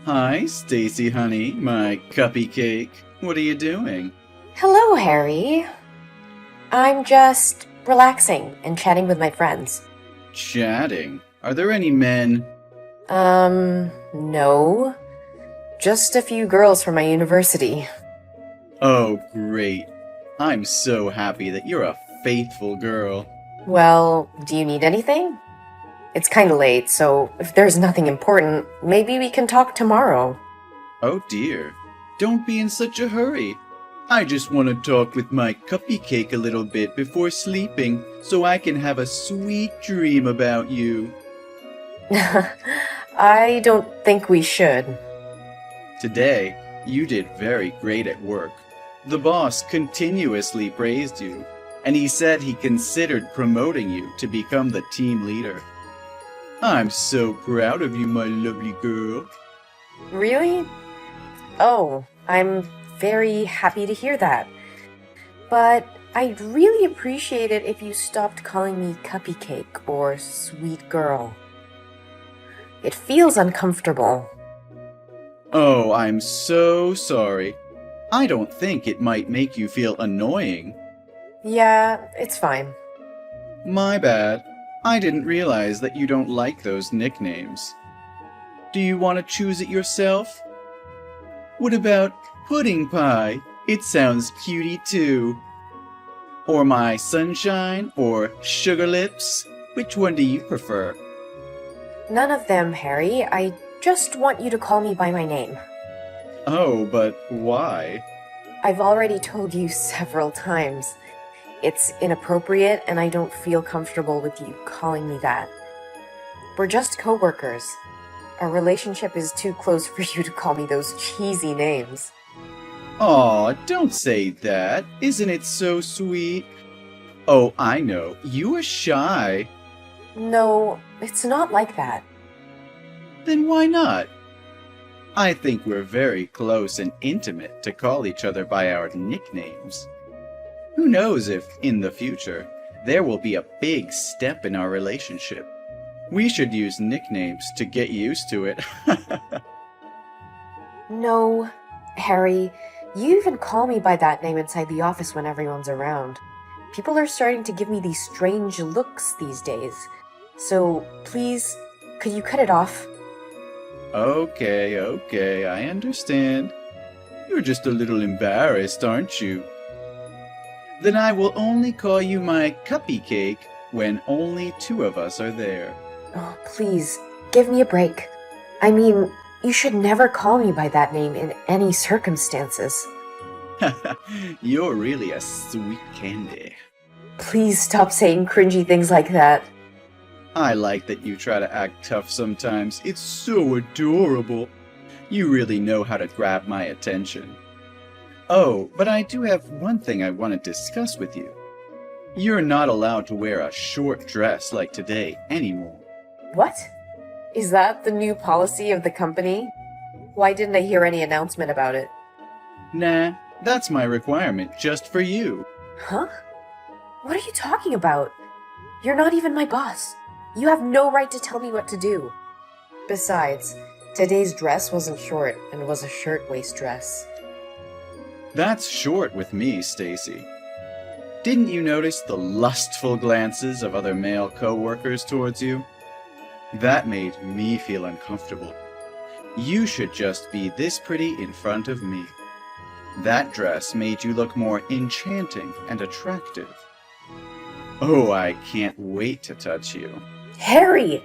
Hi, Stacy honey, my cuppy cake. What are you doing? Hello, Harry. I'm just relaxing and chatting with my friends. Chatting. Are there any men? No. Just a few girls from my university. Oh, great. I'm so happy that you're a faithful girl. Well, do you need anything? It's kinda late, so if there's nothing important, maybe we can talk tomorrow. Oh dear. Don't be in such a hurry. I just want to talk with my cuppy cake a little bit before sleeping so I can have a sweet dream about you. I don't think we should. Today, you did very great at work. The boss continuously praised you, and he said he considered promoting you to become the team leader. I'm so proud of you, my lovely girl. Really? Oh, I'm very happy to hear that. But I'd really appreciate it if you stopped calling me Cuppy Cake or Sweet Girl. It feels uncomfortable. Oh, I'm so sorry. I don't think it might make you feel annoying. Yeah, it's fine. My bad. I didn't realize that you don't like those nicknames. Do you want to choose it yourself? What about Pudding Pie? It sounds cutie too. Or my Sunshine or Sugar Lips? Which one do you prefer? None of them, Harry. I just want you to call me by my name. Oh, but why? I've already told you several times. It's inappropriate, and I don't feel comfortable with you calling me that. We're just coworkers. Our relationship is too close for you to call me those cheesy names. Aw, don't say that. Isn't it so sweet? Oh, I know. You are shy. No, it's not like that. Then why not? I think we're very close and intimate to call each other by our nicknames. Who knows if, in the future, there will be a big step in our relationship. We should use nicknames to get used to it. No, Harry, you even call me by that name inside the office when everyone's around. People are starting to give me these strange looks these days. So, please, could you cut it off? Okay, I understand. You're just a little embarrassed, aren't you? Then I will only call you my cuppy cake when only two of us are there. Oh, please, give me a break. I mean, you should never call me by that name in any circumstances. You're really a sweet candy. Please stop saying cringy things like that. I like that you try to act tough sometimes. It's so adorable. You really know how to grab my attention. Oh, but I do have one thing I want to discuss with you. You're not allowed to wear a short dress like today anymore. What? Is that the new policy of the company? Why didn't I hear any announcement about it? Nah, that's my requirement just for you. Huh? What are you talking about? You're not even my boss. You have no right to tell me what to do. Besides, today's dress wasn't short and was a shirtwaist dress. That's short with me, Stacy. Didn't you notice the lustful glances of other male co-workers towards you? That made me feel uncomfortable. You should just be this pretty in front of me. That dress made you look more enchanting and attractive. Oh, I can't wait to touch you. Harry!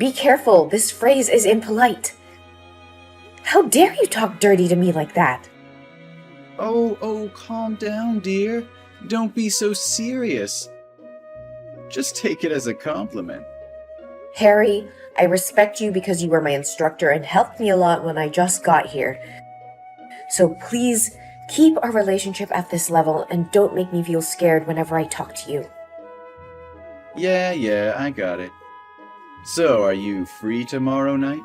Be careful, this phrase is impolite. How dare you talk dirty to me like that? Oh, calm down, dear. Don't be so serious. Just take it as a compliment. Harry, I respect you because you were my instructor and helped me a lot when I just got here. So please, keep our relationship at this level and don't make me feel scared whenever I talk to you. Yeah, I got it. So, are you free tomorrow night?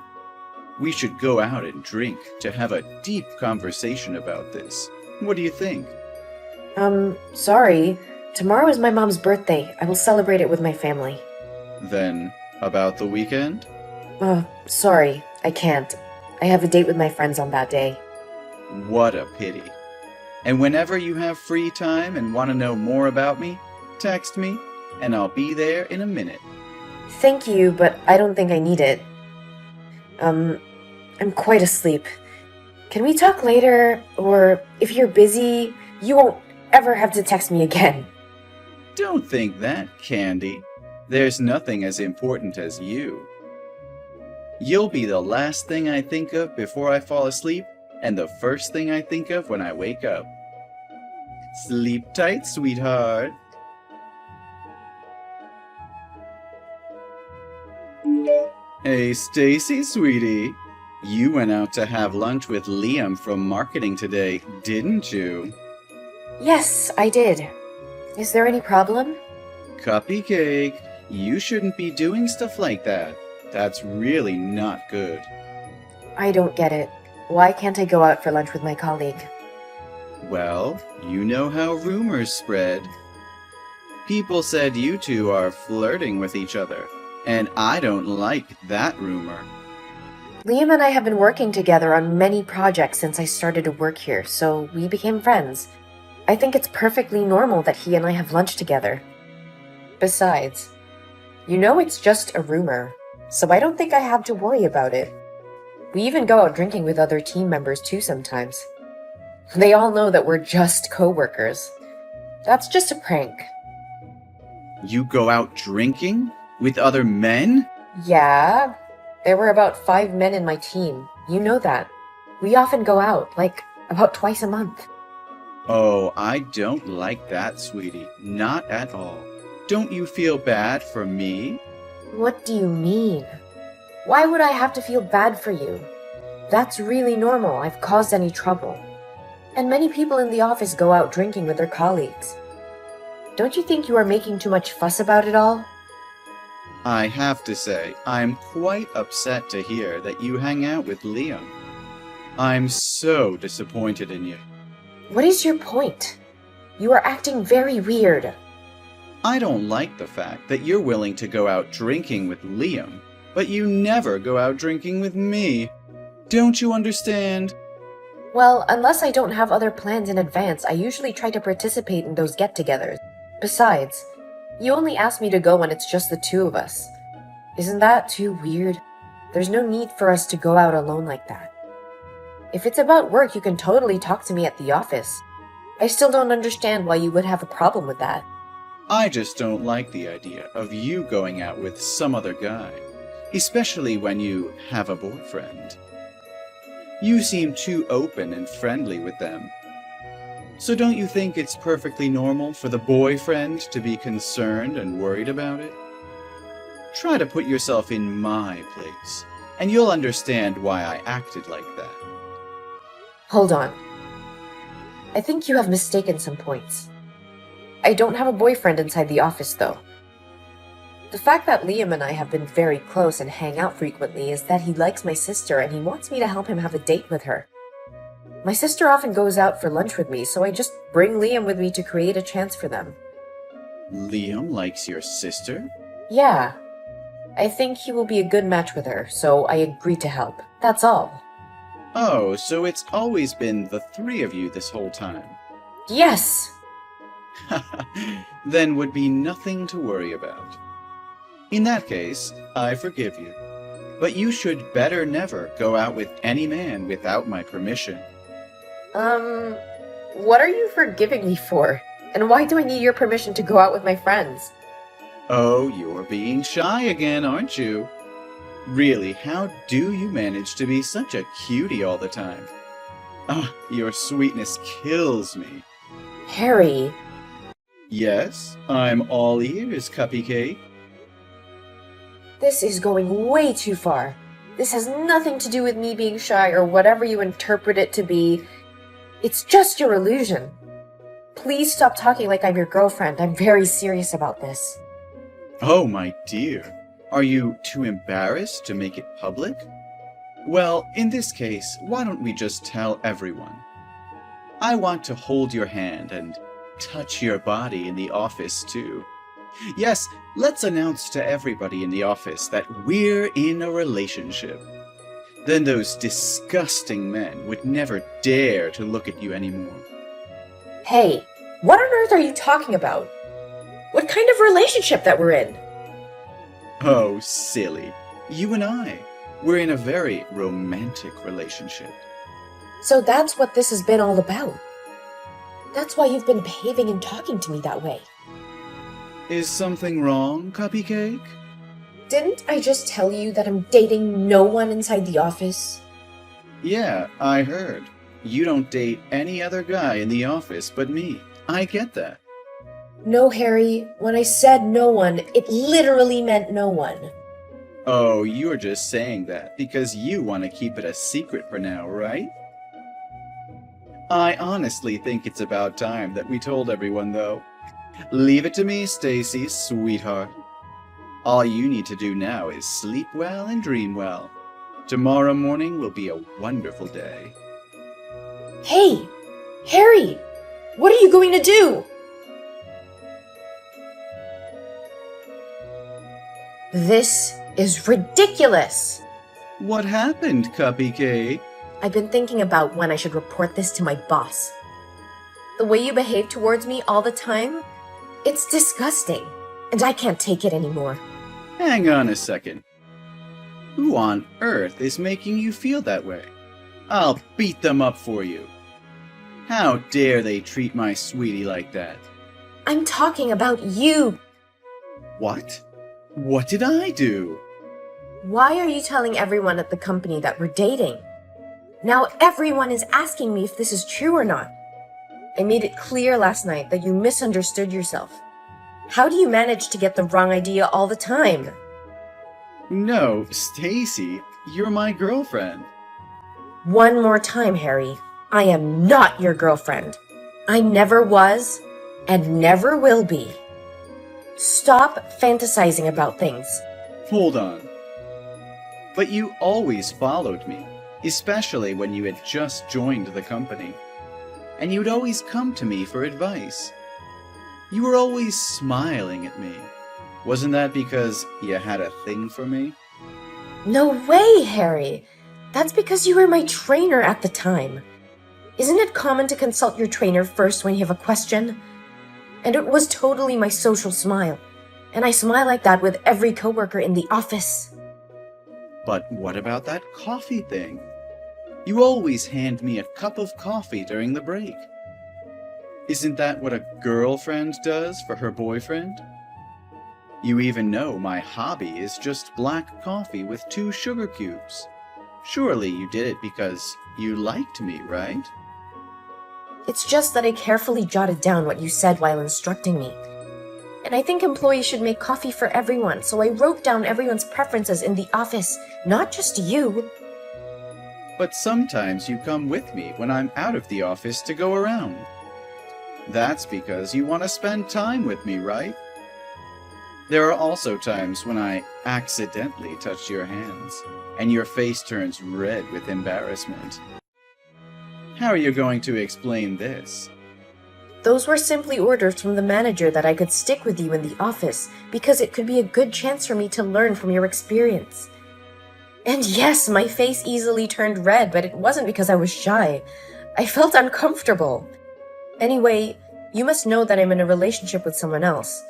We should go out and drink to have a deep conversation about this. What do you think? Sorry. Tomorrow is my mom's birthday. I will celebrate it with my family. Then, about the weekend? Sorry, I can't. I have a date with my friends on that day. What a pity. And whenever you have free time and want to know more about me, text me, and I'll be there in a minute. Thank you, but I don't think I need it. I'm quite asleep. Can we talk later? Or if you're busy, you won't ever have to text me again. Don't think that, Candy. There's nothing as important as you. You'll be the last thing I think of before I fall asleep, and the first thing I think of when I wake up. Sleep tight, sweetheart. Hey, Stacy, sweetie. You went out to have lunch with Liam from marketing today, didn't you? Yes, I did. Is there any problem? Cupcake, you shouldn't be doing stuff like that. That's really not good. I don't get it. Why can't I go out for lunch with my colleague? Well, you know how rumors spread. People said you two are flirting with each other, and I don't like that rumor. Liam and I have been working together on many projects since I started to work here, so we became friends. I think it's perfectly normal that he and I have lunch together. Besides, you know it's just a rumor, so I don't think I have to worry about it. We even go out drinking with other team members too sometimes. They all know that we're just co-workers. That's just a prank. You go out drinking? With other men? Yeah, there were about 5 men in my team. You know that. We often go out, like, about twice a month. Oh, I don't like that, sweetie. Not at all. Don't you feel bad for me? What do you mean? Why would I have to feel bad for you? That's really normal. I've caused any trouble. And many people in the office go out drinking with their colleagues. Don't you think you are making too much fuss about it all? I have to say, I'm quite upset to hear that you hang out with Liam. I'm so disappointed in you. What is your point? You are acting very weird. I don't like the fact that you're willing to go out drinking with Liam, but you never go out drinking with me. Don't you understand? Well, unless I don't have other plans in advance, I usually try to participate in those get-togethers. Besides, you only ask me to go when it's just the two of us. Isn't that too weird? There's no need for us to go out alone like that. If it's about work, you can totally talk to me at the office. I still don't understand why you would have a problem with that. I just don't like the idea of you going out with some other guy, especially when you have a boyfriend. You seem too open and friendly with them. So don't you think it's perfectly normal for the boyfriend to be concerned and worried about it? Try to put yourself in my place, and you'll understand why I acted like that. Hold on. I think you have mistaken some points. I don't have a boyfriend inside the office, though. The fact that Liam and I have been very close and hang out frequently is that he likes my sister and he wants me to help him have a date with her. My sister often goes out for lunch with me, so I just bring Liam with me to create a chance for them. Liam likes your sister? Yeah. I think he will be a good match with her, so I agreed to help. That's all. Oh, so it's always been the three of you this whole time. Yes! Then would be nothing to worry about. In that case, I forgive you. But you should better never go out with any man without my permission. What are you forgiving me for? And why do I need your permission to go out with my friends? Oh, you're being shy again, aren't you? Really, how do you manage to be such a cutie all the time? Ah, your sweetness kills me. Harry. Yes, I'm all ears, Cupcake. This is going way too far. This has nothing to do with me being shy or whatever you interpret it to be. It's just your illusion. Please stop talking like I'm your girlfriend. I'm very serious about this. Oh, my dear. Are you too embarrassed to make it public? Well, in this case, why don't we just tell everyone? I want to hold your hand and touch your body in the office, too. Yes, let's announce to everybody in the office that we're in a relationship. then those disgusting men would never dare to look at you anymore. Hey, what on earth are you talking about? What kind of relationship that we're in? Oh, silly. You and I, we're in a very romantic relationship. So that's what this has been all about. That's why you've been behaving and talking to me that way. Is something wrong, Cupcake? Didn't I just tell you that I'm dating no one inside the office? Yeah, I heard. You don't date any other guy in the office but me. I get that. No, Harry. When I said no one, it literally meant no one. Oh, you're just saying that because you want to keep it a secret for now, right? I honestly think it's about time that we told everyone, though. Leave it to me, Stacy, sweetheart. All you need to do now is sleep well and dream well. Tomorrow morning will be a wonderful day. Hey! Harry! What are you going to do? This is ridiculous! What happened, Cupcake? I've been thinking about when I should report this to my boss. The way you behave towards me all the time, it's disgusting, and I can't take it anymore. Hang on a second. Who on earth is making you feel that way? I'll beat them up for you. How dare they treat my sweetie like that? I'm talking about you! What? What did I do? Why are you telling everyone at the company that we're dating? Now everyone is asking me if this is true or not. I made it clear last night that you misunderstood yourself. How do you manage to get the wrong idea all the time? No, Stacy, you're my girlfriend. One more time, Harry. I am not your girlfriend. I never was and never will be. Stop fantasizing about things. Hold on. But you always followed me, especially when you had just joined the company. And you'd always come to me for advice. You were always smiling at me. Wasn't that because you had a thing for me? No way, Harry. That's because you were my trainer at the time. Isn't it common to consult your trainer first when you have a question? And it was totally my social smile. And I smile like that with every coworker in the office. But what about that coffee thing? You always hand me a cup of coffee during the break. Isn't that what a girlfriend does for her boyfriend? You even know my hobby is just black coffee with 2 sugar cubes. Surely you did it because you liked me, right? It's just that I carefully jotted down what you said while instructing me. And I think employees should make coffee for everyone, so I wrote down everyone's preferences in the office, not just you. But sometimes you come with me when I'm out of the office to go around. That's because you want to spend time with me, right? There are also times when I accidentally touch your hands, and your face turns red with embarrassment. How are you going to explain this? Those were simply orders from the manager that I could stick with you in the office, because it could be a good chance for me to learn from your experience. And yes, my face easily turned red, but it wasn't because I was shy. I felt uncomfortable. Anyway, you must know that I'm in a relationship with someone else.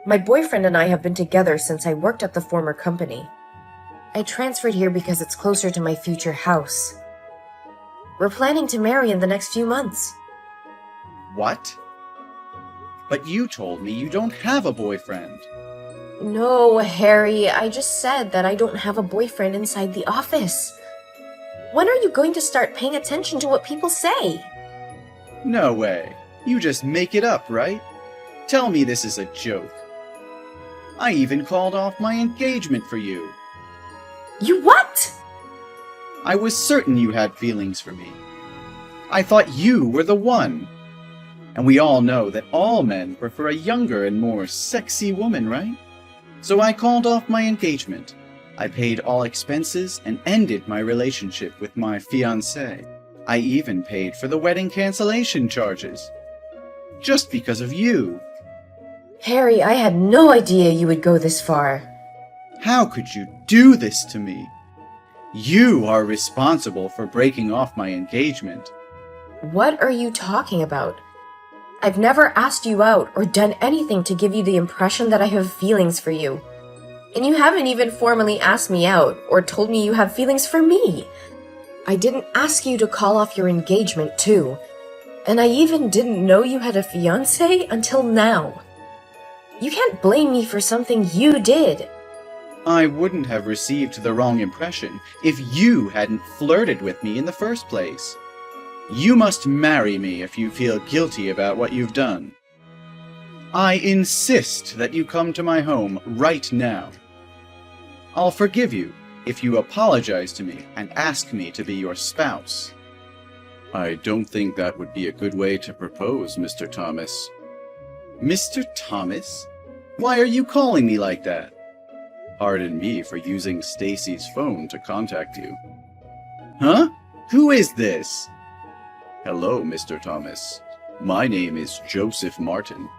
My boyfriend and I have been together since I worked at the former company. I transferred here because it's closer to my future house. We're planning to marry in the next few months. What? But you told me you don't have a boyfriend. No, Harry, I just said that I don't have a boyfriend inside the office. When are you going to start paying attention to what people say? No way. You just make it up, right? Tell me this is a joke. I even called off my engagement for you. You what? I was certain you had feelings for me. I thought you were the one. And we all know that all men prefer a younger and more sexy woman, right? So I called off my engagement. I paid all expenses and ended my relationship with my fiancée. I even paid for the wedding cancellation charges. Just because of you. Harry, I had no idea you would go this far. How could you do this to me? You are responsible for breaking off my engagement. What are you talking about? I've never asked you out or done anything to give you the impression that I have feelings for you. And you haven't even formally asked me out or told me you have feelings for me. I didn't ask you to call off your engagement, too. And I even didn't know you had a fiancé until now. You can't blame me for something you did. I wouldn't have received the wrong impression if you hadn't flirted with me in the first place. You must marry me if you feel guilty about what you've done. I insist that you come to my home right now. I'll forgive you if you apologize to me and ask me to be your spouse. I don't think that would be a good way to propose, Mr. Thomas. Mr. Thomas? Why are you calling me like that? Pardon me for using Stacy's phone to contact you. Huh? Who is this? Hello, Mr. Thomas. My name is Joseph Martin.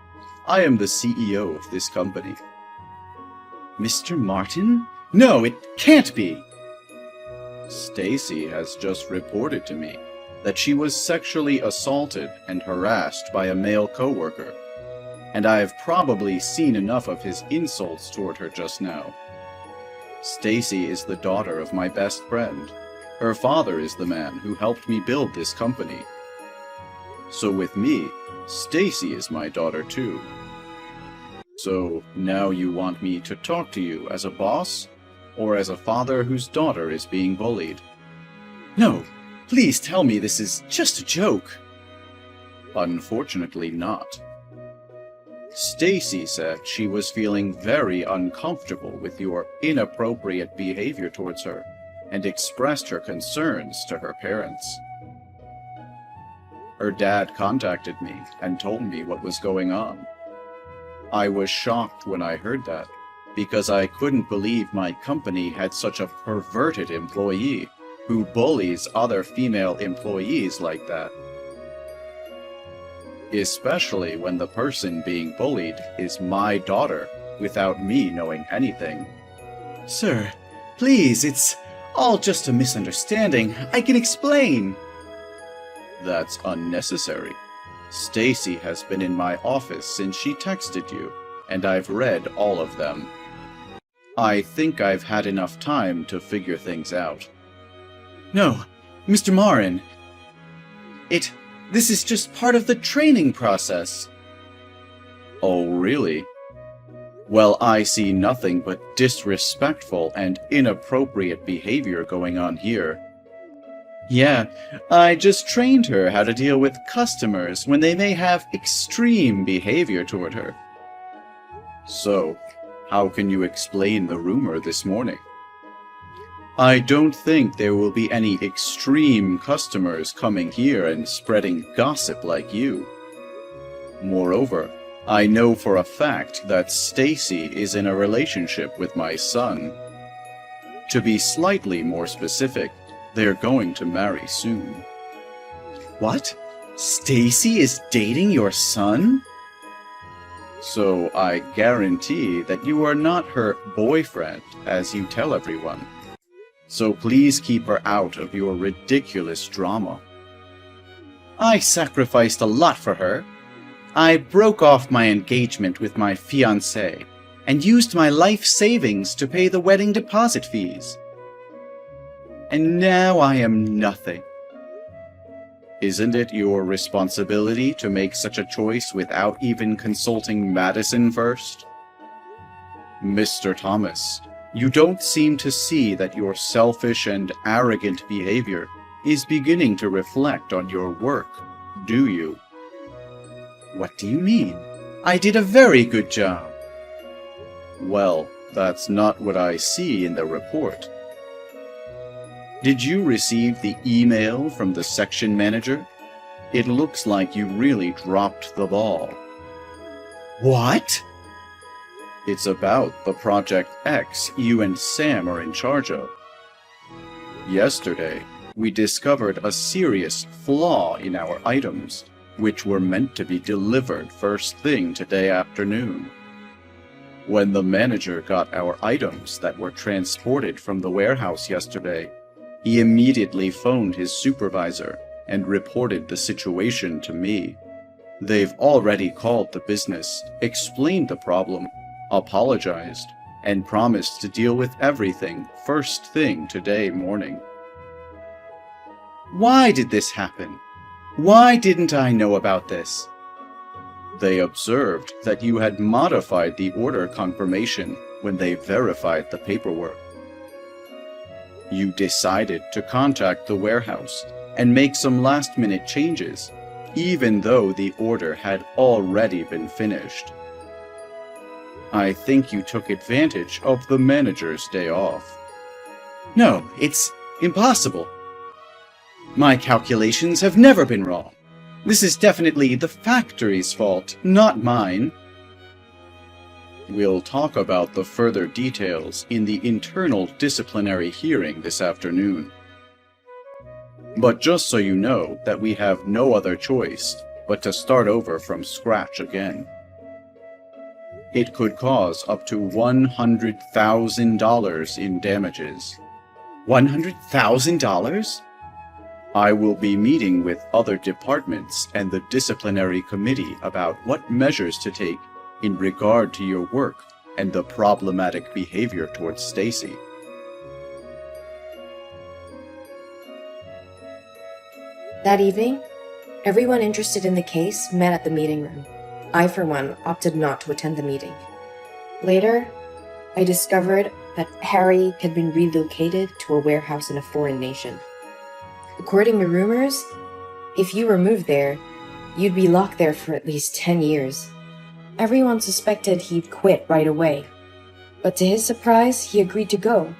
I am the CEO of this company. Mr. Martin? No, it can't be! Stacy has just reported to me that she was sexually assaulted and harassed by a male coworker, and I have probably seen enough of his insults toward her just now. Stacy is the daughter of my best friend. Her father is the man who helped me build this company. So with me, Stacy is my daughter too. So now you want me to talk to you as a boss, or as a father whose daughter is being bullied? No, please tell me this is just a joke. Unfortunately not. Stacy said she was feeling very uncomfortable with your inappropriate behavior towards her and expressed her concerns to her parents. Her dad contacted me and told me what was going on. I was shocked when I heard that, because I couldn't believe my company had such a perverted employee who bullies other female employees like that. Especially when the person being bullied is my daughter, without me knowing anything. Sir, please, it's all just a misunderstanding. I can explain. That's unnecessary. Stacy has been in my office since she texted you, and I've read all of them. I think I've had enough time to figure things out. No, Mr. Marin. This is just part of the training process. Oh, really? Well, I see nothing but disrespectful and inappropriate behavior going on here. Yeah, I just trained her how to deal with customers when they may have extreme behavior toward her. So, how can you explain the rumor this morning? I don't think there will be any extreme customers coming here and spreading gossip like you. Moreover, I know for a fact that Stacy is in a relationship with my son. To be slightly more specific, they're going to marry soon. What? Stacy is dating your son? So I guarantee that you are not her boyfriend, as you tell everyone. So please keep her out of your ridiculous drama. I sacrificed a lot for her. I broke off my engagement with my fiancé and used my life savings to pay the wedding deposit fees. And now I am nothing. Isn't it your responsibility to make such a choice without even consulting Madison first? Mr. Thomas, you don't seem to see that your selfish and arrogant behavior is beginning to reflect on your work, do you? What do you mean? I did a very good job. Well, that's not what I see in the report. Did you receive the email from the section manager? It looks like you really dropped the ball. What? It's about the Project X you and Sam are in charge of. Yesterday, we discovered a serious flaw in our items, which were meant to be delivered first thing today afternoon. When the manager got our items that were transported from the warehouse yesterday, He immediately phoned his supervisor and reported the situation to me. They've already called the business, explained the problem, apologized, and promised to deal with everything first thing today morning. Why did this happen? Why didn't I know about this? They observed that you had modified the order confirmation when they verified the paperwork. You decided to contact the warehouse and make some last-minute changes, even though the order had already been finished. I think you took advantage of the manager's day off. No, it's impossible. My calculations have never been wrong. This is definitely the factory's fault, not mine. We'll talk about the further details in the internal disciplinary hearing this afternoon. But just so you know that we have no other choice but to start over from scratch again. It could cause up to $100,000 in damages. $100,000? I will be meeting with other departments and the disciplinary committee about what measures to take in regard to your work and the problematic behavior towards Stacy. That evening, everyone interested in the case met at the meeting room. I, for one, opted not to attend the meeting. Later, I discovered that Harry had been relocated to a warehouse in a foreign nation. According to rumors, if you were moved there, you'd be locked there for at least 10 years. Everyone suspected he'd quit right away, but to his surprise, he agreed to go.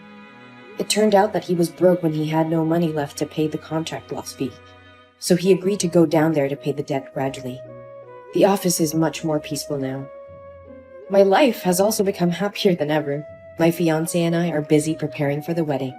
It turned out that he was broke when he had no money left to pay the contract loss fee, so he agreed to go down there to pay the debt gradually. The office is much more peaceful now. My life has also become happier than ever. My fiancé and I are busy preparing for the wedding.